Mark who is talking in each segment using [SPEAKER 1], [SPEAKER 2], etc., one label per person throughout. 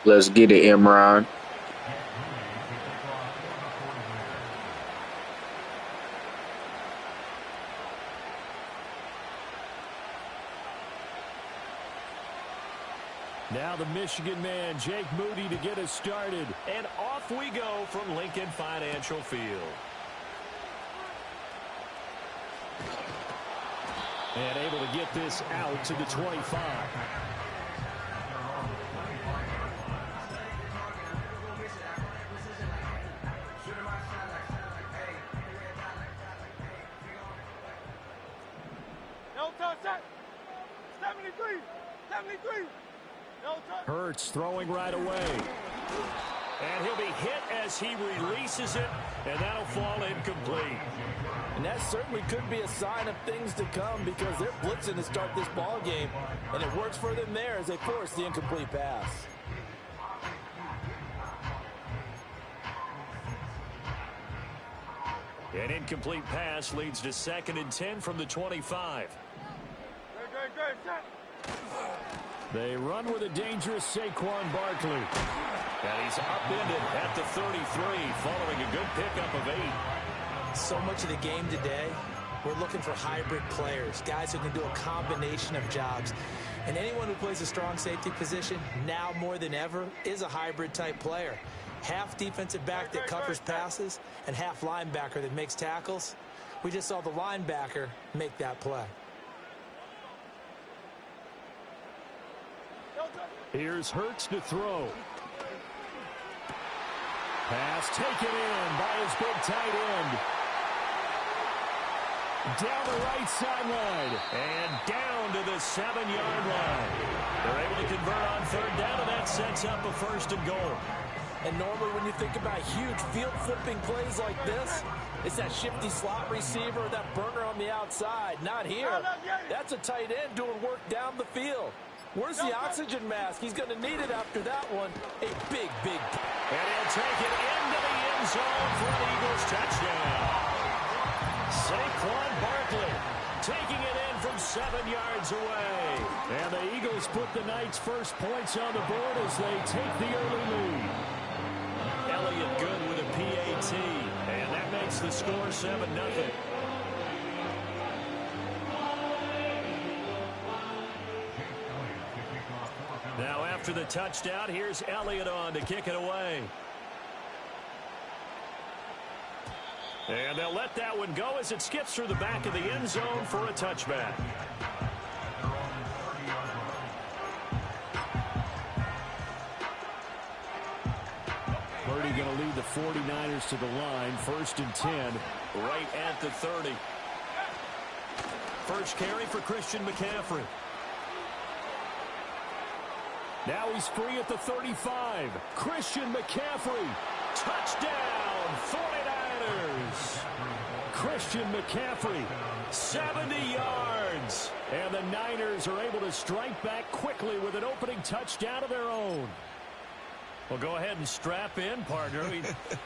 [SPEAKER 1] Let's get it, Imran.
[SPEAKER 2] Now the Michigan man, Jake Moody, to get us started. And off we go from Lincoln Financial Field. And able to get this out to the 25. Hurts throwing right away. And he'll be hit as he releases it, and that'll fall incomplete.
[SPEAKER 3] And that certainly could be a sign of things to come because they're blitzing to start this ball game, and it works for them there as they force the incomplete pass.
[SPEAKER 2] An incomplete pass leads to 2nd and 10 from the 25. They run with a dangerous Saquon Barkley. And he's upended at the 33 following a good pickup of 8.
[SPEAKER 4] So much of the game today, we're looking for hybrid players, guys who can do a combination of jobs. And anyone who plays a strong safety position, now more than ever, is a hybrid type player. Half defensive back that covers passes and half linebacker that makes tackles. We just saw the linebacker make that play.
[SPEAKER 2] Here's Hurts to throw. Pass taken in by his big tight end. Down the right sideline. And down to the 7-yard line. They're able to convert on 3rd down, and that sets up a 1st and goal.
[SPEAKER 3] And normally when you think about huge field flipping plays like this, it's that shifty slot receiver or that burner on the outside. Not here. That's a tight end doing work down the field. Where's the oxygen mask? He's going to need it after that one. A big, big.
[SPEAKER 2] And he'll take it into the end zone for an Eagles touchdown. Saquon Barkley taking it in from 7 yards away. And the Eagles put the night's first points on the board as they take the early lead. Elliott good with a PAT. And that makes the score 7-0. Now after the touchdown, here's Elliott on to kick it away. And they'll let that one go as it skips through the back of the end zone for a touchback. Purdy going to lead the 49ers to the line. 1st and 10, right at the 30. First carry for Christian McCaffrey. Now he's free at the 35. Christian McCaffrey. Touchdown, 49ers. Christian McCaffrey, 70 yards. And the Niners are able to strike back quickly with an opening touchdown of their own. Well, go ahead and strap in, partner.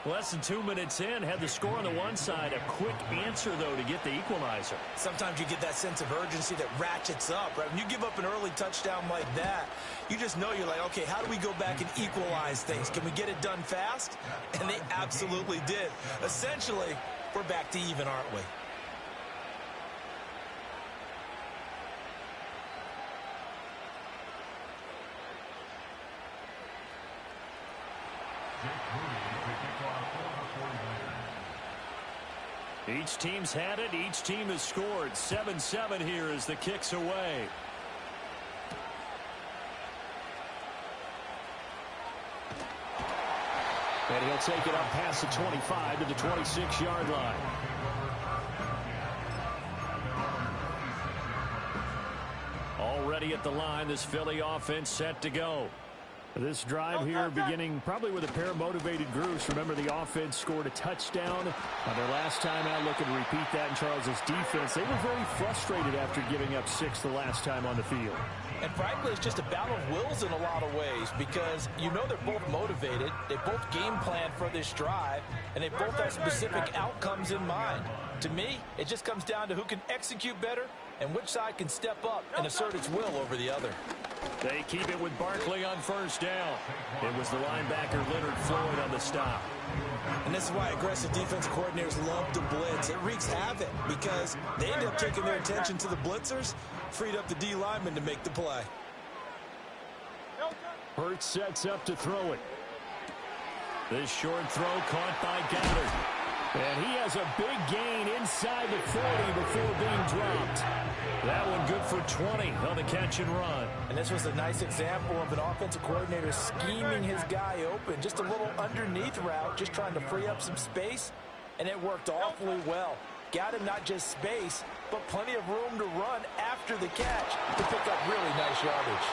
[SPEAKER 2] Less than 2 minutes in, had the score on the one side. A quick answer, though, to get the equalizer.
[SPEAKER 4] Sometimes you get that sense of urgency that ratchets up, right? When you give up an early touchdown like that, you just know you're like, okay, how do we go back and equalize things? Can we get it done fast? And they absolutely did. Essentially, we're back to even, aren't we?
[SPEAKER 2] Each team's had it. Each team has scored. 7-7 here as the kick's away. And he'll take it up past the 25 to the 26-yard line. Already at the line, this Philly offense set to go. This drive here beginning probably with a pair of motivated groups. Remember, the offense scored a touchdown on their last time out, looking to repeat that in Charles's defense. They were very frustrated after giving up 6 the last time on the field.
[SPEAKER 3] And frankly, it's just a battle of wills in a lot of ways because you know they're both motivated. They both game plan for this drive, and they both have specific outcomes in mind. To me, it just comes down to who can execute better and which side can step up and assert its will over the other.
[SPEAKER 2] They keep it with Barkley on first down. It was the linebacker Leonard Floyd on the stop.
[SPEAKER 4] And this is why aggressive defense coordinators love to blitz. It wreaks havoc because they end up taking their attention to the blitzers, freed up the D lineman to make the play.
[SPEAKER 2] Hurts sets up to throw it. This short throw caught by Goddard. And he has a big gain inside the 40 before being dropped. That one good for 20 on the catch and run.
[SPEAKER 3] And this was a nice example of an offensive coordinator scheming his guy open. Just a little underneath route, just trying to free up some space. And it worked awfully well. Got him not just space, but plenty of room to run after the catch to pick up really nice yardage.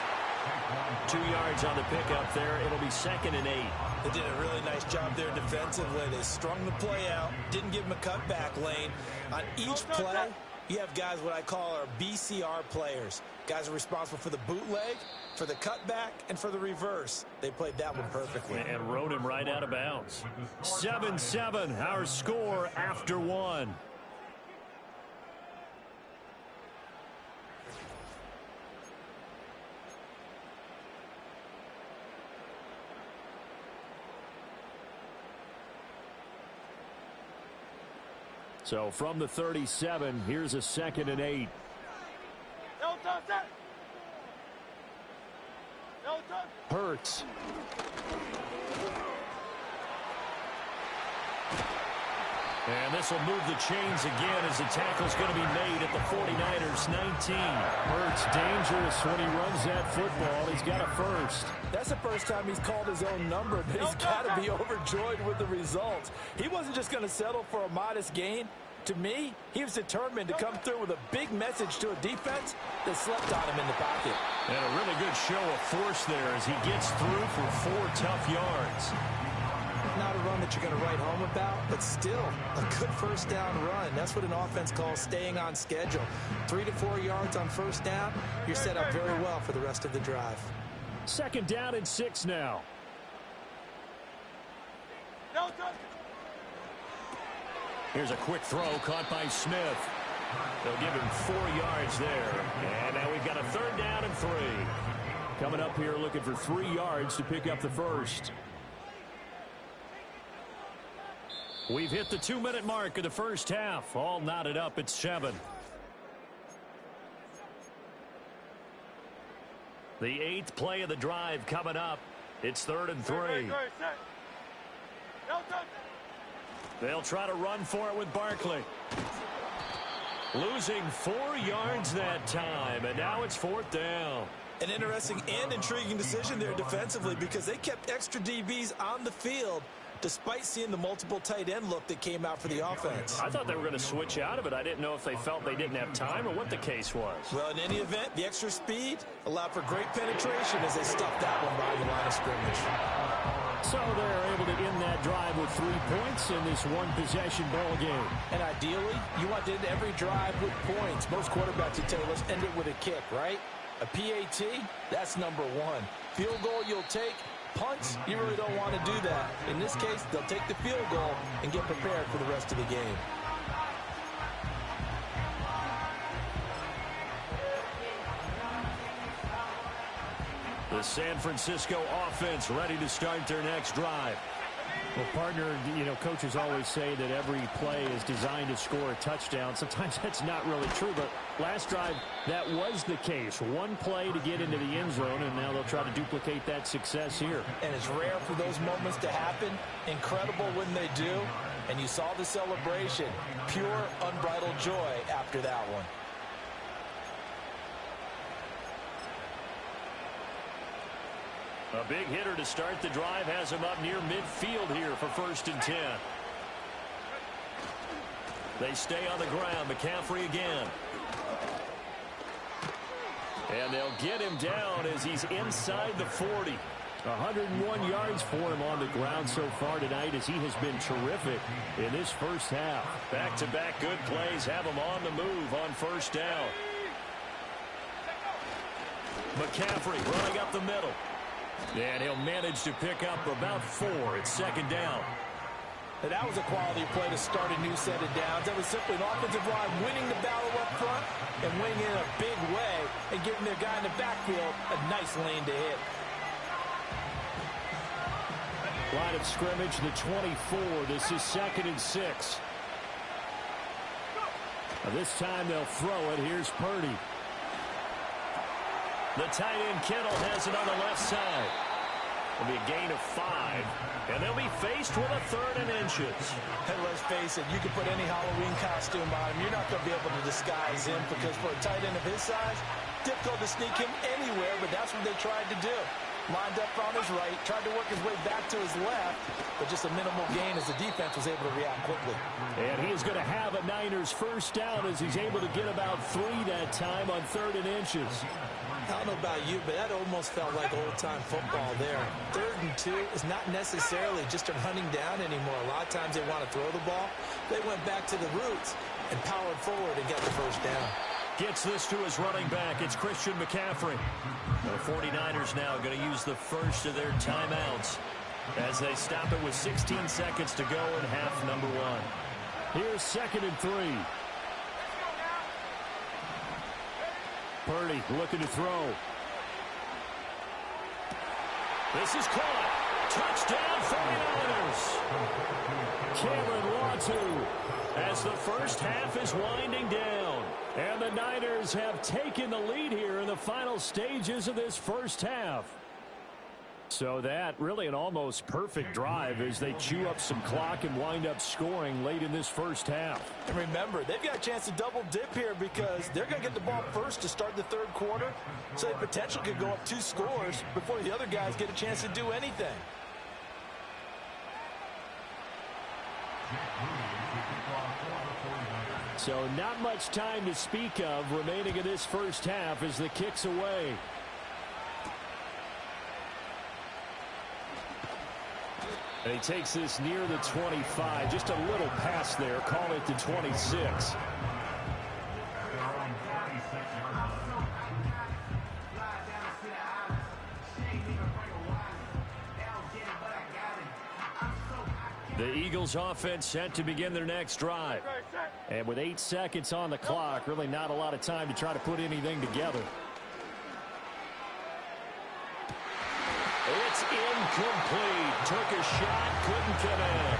[SPEAKER 2] 2 yards on the pickup there. It'll be 2nd and 8.
[SPEAKER 4] They did a really nice job there defensively. They strung the play out, didn't give him a cutback lane. On each play, you have guys what I call our BCR players. Guys are responsible for the bootleg, for the cutback, and for the reverse. They played that one perfectly.
[SPEAKER 2] And rode him right out of bounds. 7-7, our score after 1. So from the 37, here's a 2nd and 8. Hurts. And this will move the chains again as the tackle's going to be made at the 49ers 19. Hurts dangerous when he runs that football. He's got a first.
[SPEAKER 3] That's the first time he's called his own number, but he's got to be overjoyed with the results. He wasn't just going to settle for a modest gain. To me, he was determined to come through with a big message to a defense that slept on him in the pocket.
[SPEAKER 2] And a really good show of force there as he gets through for 4 tough yards.
[SPEAKER 4] Not a run that you're going to write home about, but still a good first down run. That's what an offense calls staying on schedule. 3 to 4 yards on first down, you're set up very well for the rest of the drive.
[SPEAKER 2] 2nd down and 6 now. Here's a quick throw caught by Smith. They'll give him 4 yards there. And now we've got a 3rd down and 3. Coming up here looking for 3 yards to pick up the first. We've hit the 2-minute mark of the first half. All knotted up at 7. The 8th play of the drive coming up. It's 3rd and 3. They'll try to run for it with Barkley. Losing 4 yards that time, and now it's 4th down.
[SPEAKER 4] An interesting and intriguing decision there defensively because they kept extra DBs on the field despite seeing the multiple tight end look that came out for the offense.
[SPEAKER 2] I thought they were going to switch out of it. I didn't know if they felt they didn't have time or what the case was.
[SPEAKER 4] Well, in any event, the extra speed allowed for great penetration as they stuffed that one behind the line of scrimmage.
[SPEAKER 2] So they're able to end that drive with 3 points in this one-possession ball game.
[SPEAKER 3] And ideally, you want to end every drive with points. Most quarterbacks would tell you, let's end it with a kick, right? A PAT, that's number 1. Field goal you'll take. Punts, you really don't want to do that. In this case, they'll take the field goal and get prepared for the rest of the game.
[SPEAKER 2] The San Francisco offense ready to start their next drive. Well, partner, coaches always say that every play is designed to score a touchdown. Sometimes that's not really true, but last drive, that was the case. One play to get into the end zone, and now they'll try to duplicate that success here.
[SPEAKER 3] And it's rare for those moments to happen. Incredible when they do. And you saw the celebration. Pure, unbridled joy after that one.
[SPEAKER 2] A big hitter to start the drive has him up near midfield here for 1st and 10. They stay on the ground. McCaffrey again. And they'll get him down as he's inside the 40. 101 yards for him on the ground so far tonight as he has been terrific in this first half. Back-to-back good plays have him on the move on 1st down. McCaffrey running up the middle. And he'll manage to pick up about 4 at 2nd down.
[SPEAKER 3] And that was a quality play to start a new set of downs. That was simply an offensive line winning the battle up front and winning in a big way. and giving their guy in the backfield a nice lane to hit.
[SPEAKER 2] Line of scrimmage, the 24. This is 2nd and 6. This time they'll throw it. Here's Purdy. The tight end Kittle has it on the left side. It'll be a gain of 5, and they'll be faced with a 3rd and inches.
[SPEAKER 3] And let's face it, you can put any Halloween costume on him. You're not going to be able to disguise him because for a tight end of his size, difficult to sneak him anywhere, but that's what they tried to do. Lined up on his right, tried to work his way back to his left, but just a minimal gain as the defense was able to react quickly.
[SPEAKER 2] And he is going to have a Niners first down as he's able to get about 3 that time on 3rd and inches.
[SPEAKER 4] I don't know about you, but that almost felt like old-time football there. 3rd and 2 is not necessarily just a hunting down anymore. A lot of times they want to throw the ball. They went back to the roots and powered forward and got the first down.
[SPEAKER 2] Gets this to his running back. It's Christian McCaffrey. The 49ers now going to use the first of their timeouts as they stop it with 16 seconds to go in half number 1. Here's 2nd and 3. Purdy looking to throw. This is caught. Touchdown 49ers. Cameron Latu as the first half is winding down. And the Niners have taken the lead here in the final stages of this first half. So that really an almost perfect drive as they chew up some clock and wind up scoring late in this first half.
[SPEAKER 3] And remember, they've got a chance to double dip here because they're going to get the ball first to start the 3rd quarter. So they potentially could go up 2 scores before the other guys get a chance to do anything.
[SPEAKER 2] So not much time to speak of remaining in this first half as the kick's away. And he takes this near the 25. Just a little pass there. Call it the 26. The Eagles offense set to begin their next drive. And with 8 seconds on the clock, really not a lot of time to try to put anything together. It's incomplete. Took a shot, couldn't connect.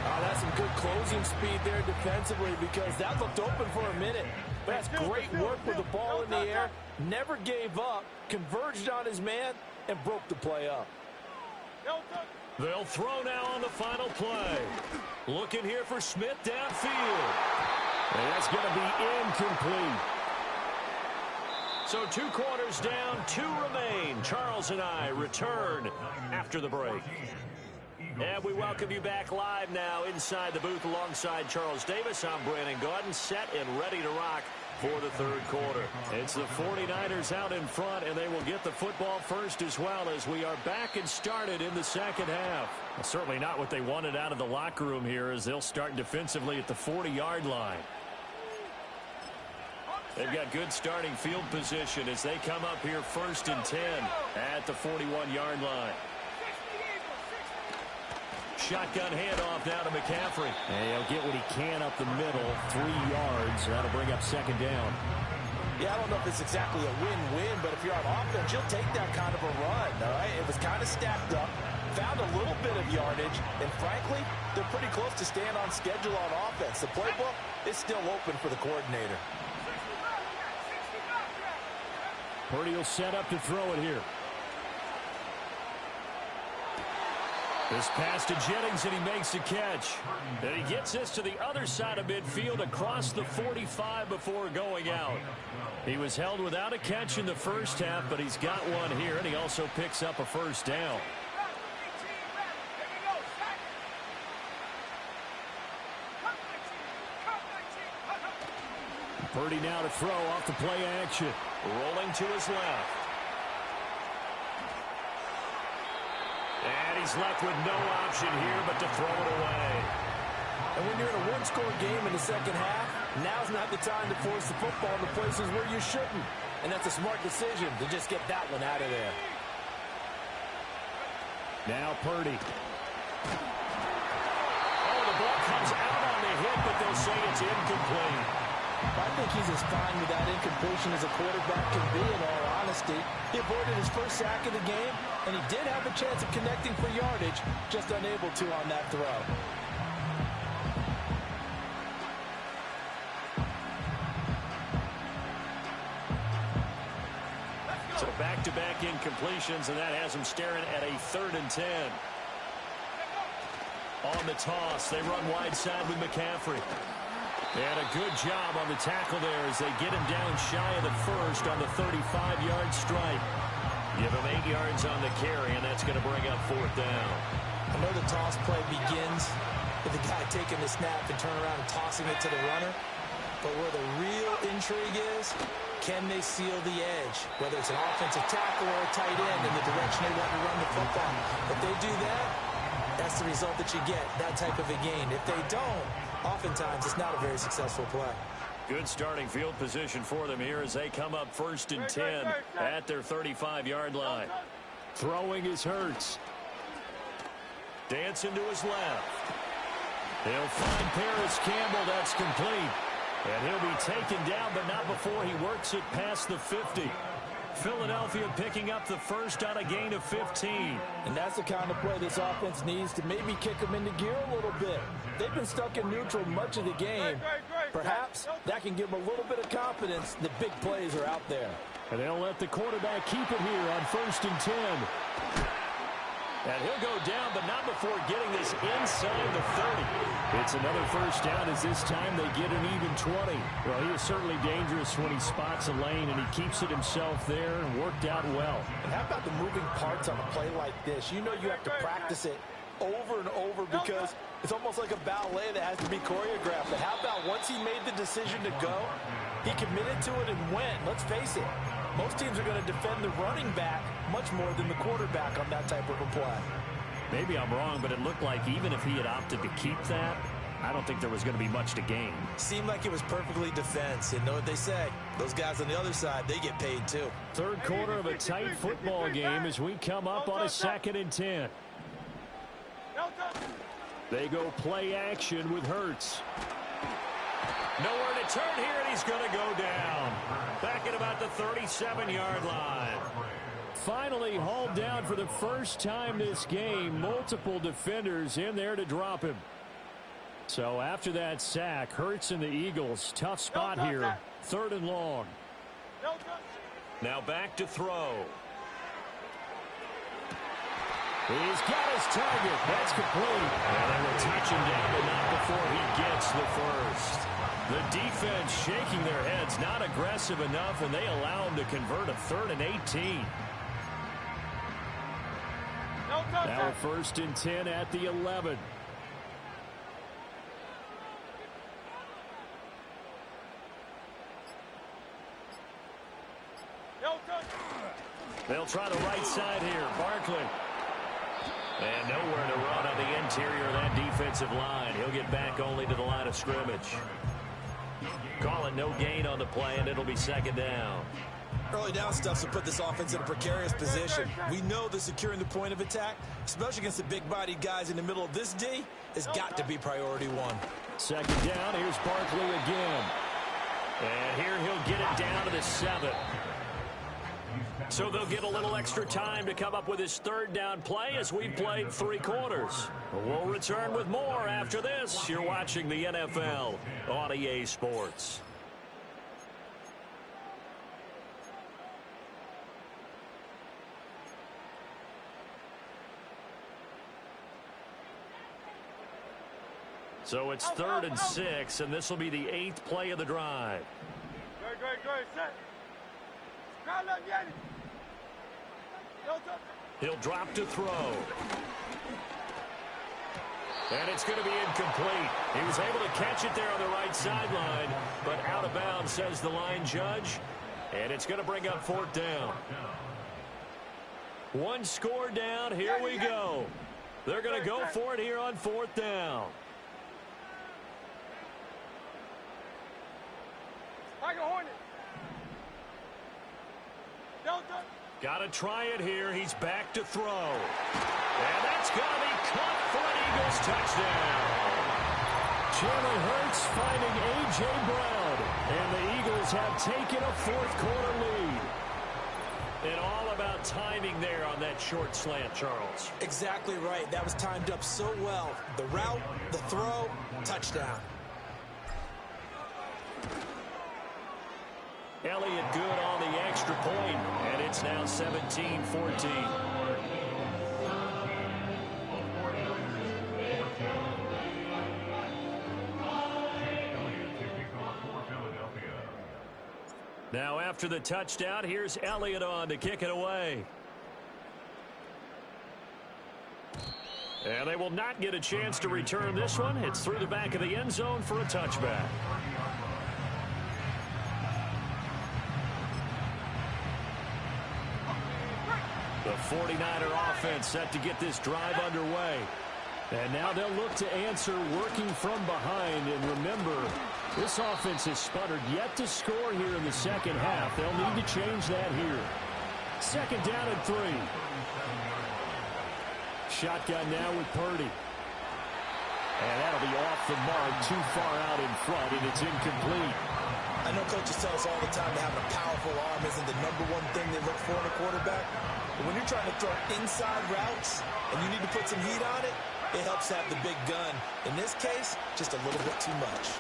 [SPEAKER 3] Oh, that's some good closing speed there defensively because that looked open for a minute. But that's great work with the ball in the air. Never gave up, converged on his man, and broke the play up.
[SPEAKER 2] They'll throw now on the final play. Looking here for Smith downfield. And that's going to be incomplete. So 2 quarters down, 2 remain. Charles and I return after the break. And we welcome you back live now inside the booth alongside Charles Davis. I'm Brandon Gaudin, set and ready to rock for the 3rd quarter. It's the 49ers out in front, and they will get the football first as well as we are back and started in the 2nd half. Well, certainly not what they wanted out of the locker room here as they'll start defensively at the 40-yard line. They've got good starting field position as they come up here 1st and 10 at the 41-yard line. Shotgun handoff now to McCaffrey. And he'll get what he can up the middle, 3 yards. That'll bring up 2nd down.
[SPEAKER 3] Yeah, I don't know if it's exactly a win-win, but if you're on offense, you'll take that kind of a run, all right? It was kind of stacked up, found a little bit of yardage, and frankly, they're pretty close to staying on schedule on offense. The playbook is still open for the coordinator.
[SPEAKER 2] Purdy will set up to throw it here. This pass to Jennings, and he makes the catch. And he gets this to the other side of midfield across the 45 before going out. He was held without a catch in the first half, but he's got one here, and he also picks up a first down. Purdy now to throw off the play action. Rolling to his left. And he's left with no option here but to throw it away.
[SPEAKER 3] And when you're in a one-score game in the second half, now's not the time to force the football to places where you shouldn't. And that's a smart decision to just get that one out of there.
[SPEAKER 2] Now Purdy. Oh, the ball comes out on the hit, but they'll say it's incomplete.
[SPEAKER 3] I think he's as fine with that incompletion as a quarterback can be, in all honesty. He avoided his first sack of the game, and he did have a chance of connecting for yardage, just unable to on that throw.
[SPEAKER 2] So back-to-back incompletions, and that has him staring at a 3rd and 10. On the toss, they run wide side with McCaffrey. And a good job on the tackle there as they get him down shy of the first on the 35-yard stripe. Give him 8 yards on the carry, and that's going to bring up 4th down.
[SPEAKER 4] I know the toss play begins with the guy taking the snap and turning around and tossing it to the runner. But where the real intrigue is, can they seal the edge? Whether it's an offensive tackle or a tight end in the direction they want to run the football. If they do that, that's the result that you get, that type of a gain. If they don't, oftentimes it's not a very successful play.
[SPEAKER 2] Good starting field position for them here as they come up 1st and 10 at their 35-yard line. Throwing is Hurts. Dancing to his left. He'll find Paris Campbell. That's complete. And he'll be taken down, but not before he works it past the 50. Philadelphia picking up the first on a gain of 15.
[SPEAKER 3] And that's the kind of play this offense needs to maybe kick them into gear a little bit. They've been stuck in neutral much of the game. Perhaps that can give them a little bit of confidence. The big plays are out there.
[SPEAKER 2] And they'll let the quarterback keep it here on 1st and 10. And he'll go down, but not before getting this inside the 30. It's another first down as this time they get an even 20. Well, he is certainly dangerous when he spots a lane, and he keeps it himself there and worked out well.
[SPEAKER 3] And how about the moving parts on a play like this? You know you have to practice it over and over because it's almost like a ballet that has to be choreographed. But how about once he made the decision to go, he committed to it and went. Let's face it. Most teams are going to defend the running back much more than the quarterback on that type of a play.
[SPEAKER 2] Maybe I'm wrong, but it looked like even if he had opted to keep that, I don't think there was going to be much to gain.
[SPEAKER 4] Seemed like it was perfectly defense. And know what they say? Those guys on the other side, they get paid too.
[SPEAKER 2] 3rd quarter of a tight football game as we come up on a 2nd and 10. They go play action with Hurts. Nowhere to turn here, and he's going to go down. Back at about the 37-yard line. Finally hauled down for the first time this game. Multiple defenders in there to drop him. So after that sack, Hurts and the Eagles, tough spot here. 3rd and long. Now back to throw. He's got his target. That's complete. And they will touch him down, but not before he gets the first. The defense shaking their heads, not aggressive enough, and they allow him to convert a 3rd and 18. Now 1st and 10 at the 11. They'll try the right side here. Barkley. And nowhere to run on the interior of that defensive line. He'll get back only to the line of scrimmage. Call it no gain on the play, and it'll be 2nd down.
[SPEAKER 4] Early down stuff to put this offense in a precarious position. We know that securing the point of attack, especially against the big-bodied guys in the middle of this D, has got to be priority 1.
[SPEAKER 2] 2nd down. Here's Barkley again. And here he'll get it down to the 7. So they'll get a little extra time to come up with his 3rd down play as we've played 3 quarters. We'll return with more after this. You're watching the NFL on EA Sports. So it's 3rd and 6, and this will be the 8th play of the drive. He'll drop to throw. And it's going to be incomplete. He was able to catch it there on the right sideline, but out of bounds, says the line judge. And it's going to bring up 4th down. 1 score down. Here we go. They're going to go for it here on 4th down. Got to try it here. He's back to throw. And that's going to be caught for an Eagles touchdown. Jalen Hurts finding A.J. Brown. And the Eagles have taken a fourth-quarter lead.
[SPEAKER 3] And all about timing there on that short slant, Charles.
[SPEAKER 4] Exactly right. That was timed up so well. The route, the throw, touchdown.
[SPEAKER 2] Elliott good on the extra point, and it's now 17-14. Now after the touchdown, here's Elliott on to kick it away. And they will not get a chance to return this one. It's through the back of the end zone for a touchback. The 49er offense set to get this drive underway. And now they'll look to answer working from behind. And remember, this offense has sputtered yet to score here in the second half. They'll need to change that here. Second down and 3. Shotgun now with Purdy. And that'll be off the mark, too far out in front, and it's incomplete.
[SPEAKER 4] I know coaches tell us all the time that having a powerful arm isn't the #1 thing they look for in a quarterback. But when you're trying to throw inside routes and you need to put some heat on it, it helps have the big gun. In this case, just a little bit too much.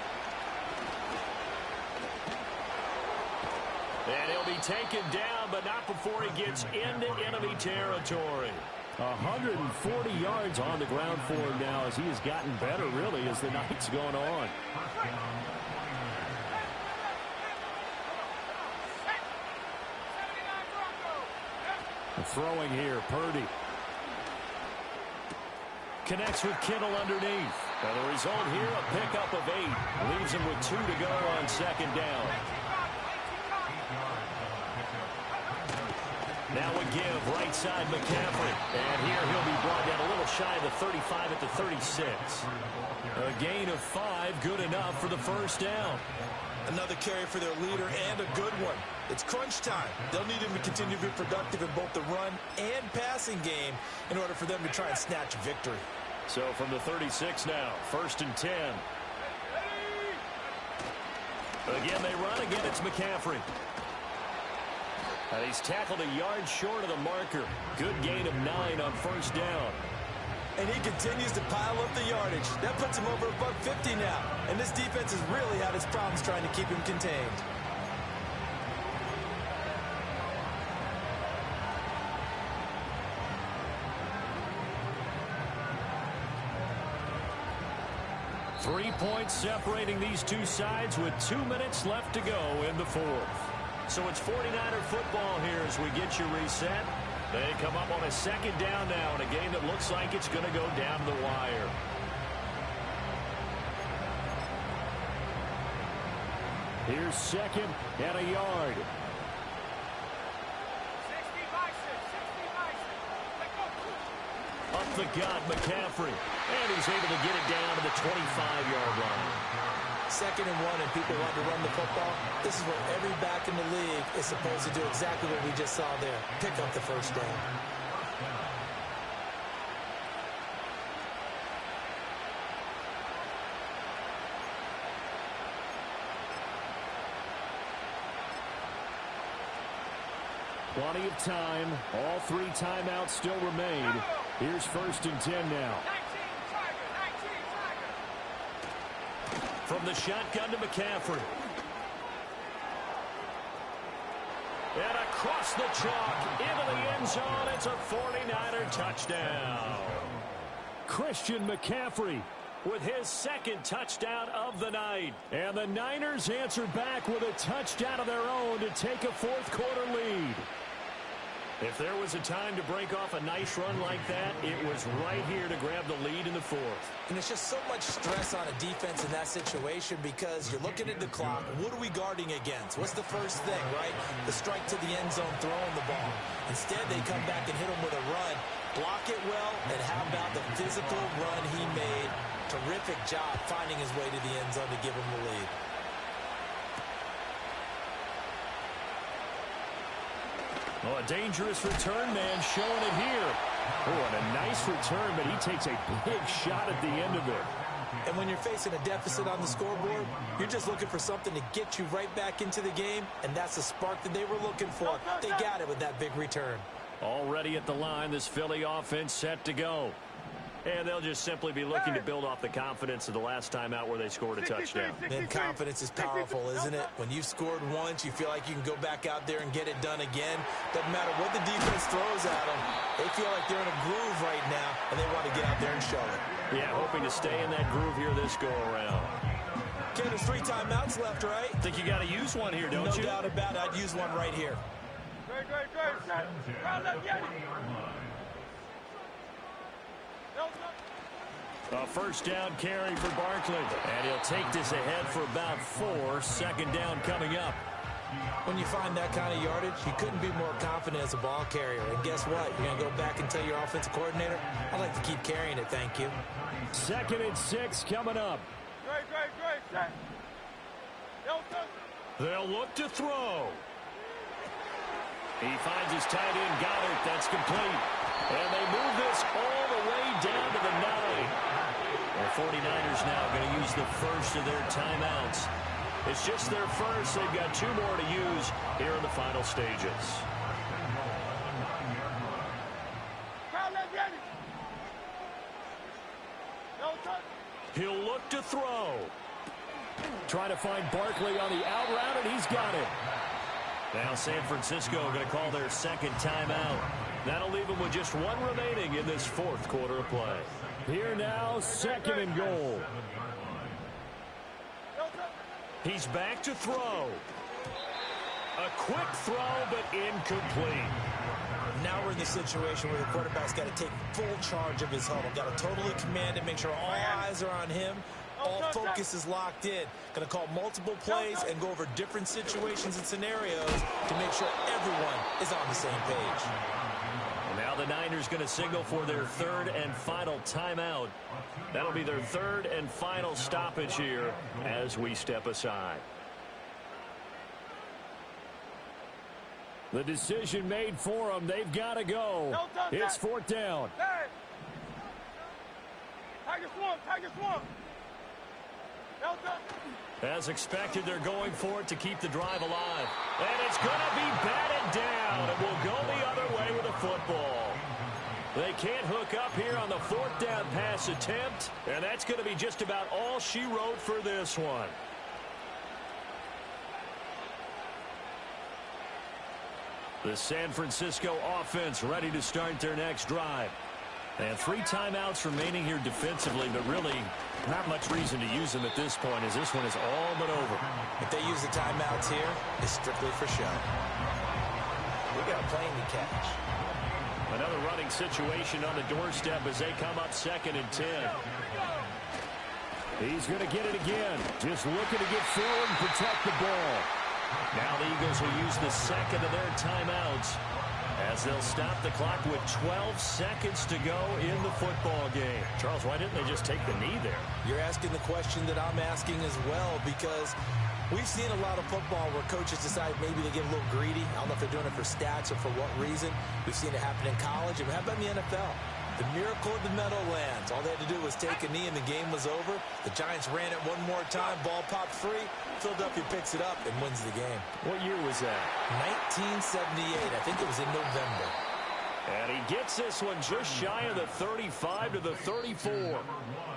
[SPEAKER 2] And he'll be taken down, but not before he gets into enemy territory. 140 yards on the ground for him now as he has gotten better, really, as the night's gone on. Throwing here, Purdy. Connects with Kittle underneath. And the result here, a pickup of 8. Leaves him with 2 to go on second down. Now a give, right side McCaffrey. And here he'll be brought down a little shy of the 35 at the 36. A gain of 5, good enough for the first down.
[SPEAKER 4] Another carry for their leader and a good one. It's crunch time. They'll need him to continue to be productive in both the run and passing game in order for them to try and snatch victory.
[SPEAKER 2] So from the 36 now, 1st and 10. Again, they run. Again, it's McCaffrey. And he's tackled a yard short of the marker. Good gain of 9 on first down.
[SPEAKER 4] And he continues to pile up the yardage. That puts him over $150 now. And this defense has really had its problems trying to keep him contained.
[SPEAKER 2] Three points separating these two sides with 2 minutes left to go in the fourth. So it's 49er football here as we get you reset. They come up on a second down now in a game that looks like it's going to go down the wire. Here's second and a yard. Up the gut, McCaffrey. And he's able to get it down to the 25-yard line.
[SPEAKER 4] 2nd and 1 and people want to run the football. This is where every back in the league is supposed to do exactly what we just saw there. Pick up the first down.
[SPEAKER 2] Plenty of time. All 3 timeouts still remain. Here's 1st and 10 now. From the shotgun to McCaffrey. And across the chalk into the end zone. It's a 49er touchdown. Christian McCaffrey with his 2nd touchdown of the night. And the Niners answer back with a touchdown of their own to take a fourth-quarter lead. If there was a time to break off a nice run like that, it was right here to grab the lead in the fourth.
[SPEAKER 4] And it's just so much stress on a defense in that situation because you're looking at the clock. What are we guarding against? What's the first thing, right? The strike to the end zone, throwing the ball. Instead, they come back and hit him with a run. Block it well, and how about the physical run he made? Terrific job finding his way to the end zone to give him the lead.
[SPEAKER 2] Oh, a dangerous return man showing it here. Oh, and a nice return, but he takes a big shot at the end of it.
[SPEAKER 4] And when you're facing a deficit on the scoreboard, you're just looking for something to get you right back into the game, and that's the spark that they were looking for. They got it with that big return.
[SPEAKER 2] Already at the line, this Philly offense set to go. And they'll just simply be looking to build off the confidence of the last time out where they scored a touchdown.
[SPEAKER 4] Man, confidence is powerful, isn't it? When you've scored once, you feel like you can go back out there and get it done again. Doesn't matter what the defense throws at them. They feel like they're in a groove right now, and they want to get out there and show it.
[SPEAKER 2] Yeah, hoping to stay in that groove here this go-around.
[SPEAKER 4] Okay, there's 3 timeouts left, right?
[SPEAKER 2] Think you got to use one here, don't you?
[SPEAKER 4] No doubt about it. I'd use one right here.
[SPEAKER 2] A first down carry for Barkley. And he'll take this ahead for about 4. Second down coming up.
[SPEAKER 4] When you find that kind of yardage, you couldn't be more confident as a ball carrier. And guess what? You're going to go back and tell your offensive coordinator, I'd like to keep carrying it, thank you.
[SPEAKER 2] 2nd and 6 coming up. They'll look to throw. He finds his tight end, Goddard. That's complete. And they move this all the way down to the 9. The 49ers now going to use the first of their timeouts. It's just their first. They've got 2 more to use here in the final stages. He'll look to throw. Trying to find Barkley on the out route, and he's got it. Now San Francisco going to call their 2nd timeout. That'll leave them with just 1 remaining in this 4th quarter of play. Here now, 2nd and goal. He's back to throw. A quick throw, but incomplete.
[SPEAKER 4] Now we're in the situation where the quarterback's got to take full charge of his huddle. Got to totally command it, make sure all eyes are on him. All focus is locked in. Going to call multiple plays and go over different situations and scenarios to make sure everyone is on the same page.
[SPEAKER 2] And now the Niners going to signal for their 3rd and final timeout. That'll be their 3rd and final stoppage here as we step aside. The decision made for them. They've got to go. It's 4th down. As expected, they're going for it to keep the drive alive. And it's going to be batted down. It will go the other way with a football. They can't hook up here on the 4th down pass attempt. And that's going to be just about all she wrote for this one. The San Francisco offense ready to start their next drive. And 3 timeouts remaining here defensively, but really not much reason to use them at this point as this one is all but over.
[SPEAKER 4] If they use the timeouts here, it's strictly for show. We got a plane to catch.
[SPEAKER 2] Another running situation on the doorstep as they come up 2nd and 10. He's going to get it again. Just looking to get forward and protect the ball. Now the Eagles will use the 2nd of their timeouts as they'll stop the clock with 12 seconds to go in the football game. Charles, why didn't they just take the knee there?
[SPEAKER 4] You're asking the question that I'm asking as well, because we've seen a lot of football where coaches decide maybe they get a little greedy. I don't know if they're doing it for stats or for what reason. We've seen it happen in college. And how about in the NFL? The miracle of the Meadowlands. All they had to do was take a knee and the game was over. The Giants ran it one more time. Ball popped free. Philadelphia picks it up and wins the game.
[SPEAKER 2] What year was that?
[SPEAKER 4] 1978. I think it was in November.
[SPEAKER 2] And he gets this one just shy of the 35 to the 34.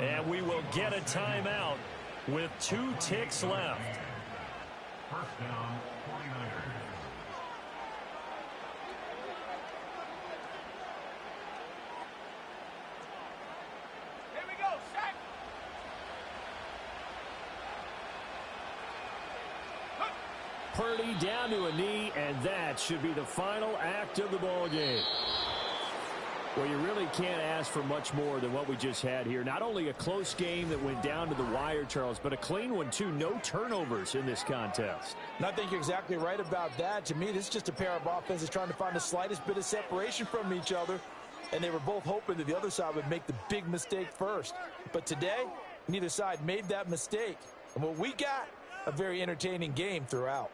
[SPEAKER 2] And we will get a timeout with 2 ticks left.
[SPEAKER 1] First down, 49ers.
[SPEAKER 2] Purdy down to a knee, and that should be the final act of the ball game. Well, you really can't ask for much more than what we just had here. Not only a close game that went down to the wire, Charles, but a clean one, too. No turnovers in this contest.
[SPEAKER 3] And I think you're exactly right about that. To me, this is just a pair of offenses trying to find the slightest bit of separation from each other. And they were both hoping that the other side would make the big mistake first. But today, neither side made that mistake. And what we got, a very entertaining game throughout.